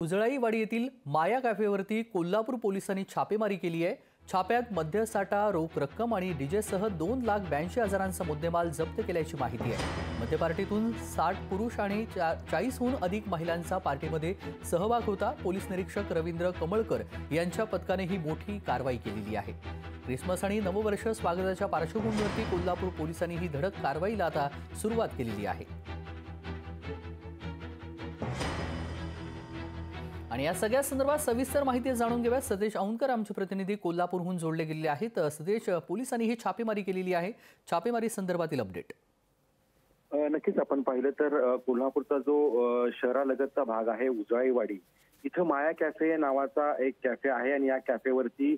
उजळाईवाडी येथील माया कॅफेवरती कोल्हापूर पोलिसांनी छापेमारी केली आहे। छाप्यात मद्यसाठा, रोख रक्कम आणि डीजेसह 2,82,000चा मुद्देमाल जप्त केल्याची माहिती आहे। मद्य पार्टीतून 60 पुरुष आणि 40हून अधिक महिलांचा पार्टीमध्ये सहभाग होता। पोलीस निरीक्षक रवींद्र कमळकर यांच्या पथकाने ही मोठी कारवाई केलेली आहे। क्रिसमस आणि नववर्ष स्वागताच्या पार्श्वभूमीवरती कोल्हापूर पोलिसांनी ही धडक कारवाईला आता सुरुवात केलेली आहे। आणि या सगळ्या संदर्भात सविस्तर माहिती जाणून घेऊया। सतेज औंधकर आमचे प्रतिनिधी कोल्हापूरहून जोडले गेलेले आहेत। सतेज, पोलिसांनी ही छापेमारी केलेली आहे, छापेमारी संदर्भातील अपडेट। नक्कीच आपण पाहिलं तर कोल्हापूरचा जो शहरालगतचा भाग आहे उजळाईवाडी, इथं माया कॅफे नावाचा एक कॅफे आहे आणि या कॅफेवरती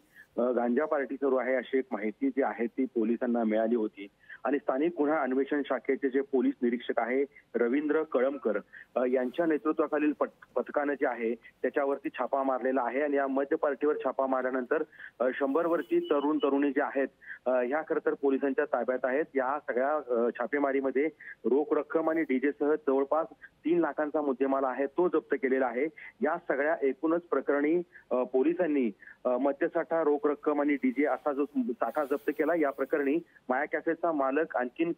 गांजा पार्टी सुरू आहे अशी एक माहिती जी आहे ती पोलिसांना मिळाली होती। आणि स्थानिक गुन्हा अन्वेषण शाखेचे जे पोलीस निरीक्षक आहे रवींद्र कळमकर यांच्या नेतृत्वाखालील पथकाने जे आहे त्याच्यावरती छापा मारलेला आहे। आणि या मद्य पार्टीवर छापा मारल्यानंतर 100 वरती तरुण तरुणी जे आहेत ह्या खरं तर पोलिसांच्या ताब्यात आहेत। या सगळ्या छापेमारीमध्ये रोख रक्कम आणि डीजेसह जवळपास 3 लाखांचा मुद्देमाल आहे तो जप्त केलेला आहे। या सगळ्या एकूणच प्रकरणी पोलिसांनी मद्यसाठा, रोख रक्कम आणि डीजे असा जो साठा जप्त केला। या प्रकरणी माया कॅफेचा मालक आणखीन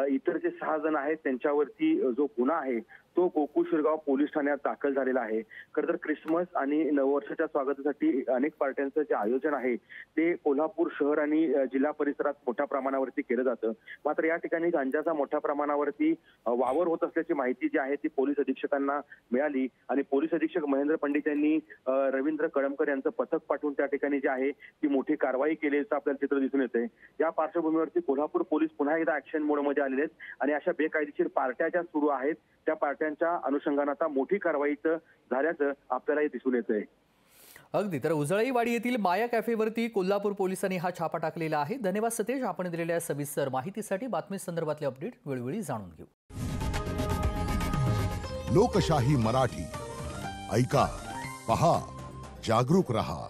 इतर जे 6 जण आहेत त्यांच्यावरती जो गुन्हा आहे तो गोकुळ शिरगाव पोलीस ठाण्यात दाखल झालेला आहे। खरं तर क्रिसमस आणि नववर्षाच्या स्वागतासाठी अनेक पार्ट्यांचं जे आयोजन आहे ते कोल्हापूर शहर आणि जिल्हा परिसरात मोठ्या प्रमाणावरती केलं जातं। मात्र या ठिकाणी गांजाचा मोठ्या प्रमाणावरती वावर होत असल्याची माहिती जी आहे ती पोलीस अधीक्षकांना मिळाली आणि पोलीस अधीक्षक महेंद्र पंडित यांनी रवींद्र कळमकर यांचं पथक पाठवून त्या ठिकाणी जी आहे ती मोठी कारवाई केल्याचं आपल्याला चित्र दिसून येतंय। या पार्श्वभूमीवरती कोल्हापूर पोलीस पुन्हा एकदा ऍक्शन मोडमध्ये आलेले आहेत आणि अशा बेकायदेशीर पार्ट्या ज्या सुरू आहेत त्या पार्ट्यांच्या अनुषंगाने आता मोठी कारवाईचं झाल्याचं आपल्याला दिसून येतंय। अगदी तर उजळाईवाडी येथील माया कॅफेवरती कोल्हापूर पोलिसांनी हा छापा टाकलेला आहे। धन्यवाद सतेज, आपण दिलेल्या सविस्तर माहितीसाठी। बातमी संदर्भातले अपडेट वेळोवेळी जाणून घेऊ। लोकशाही मराठी ऐका, पहा, जागरूक रहा।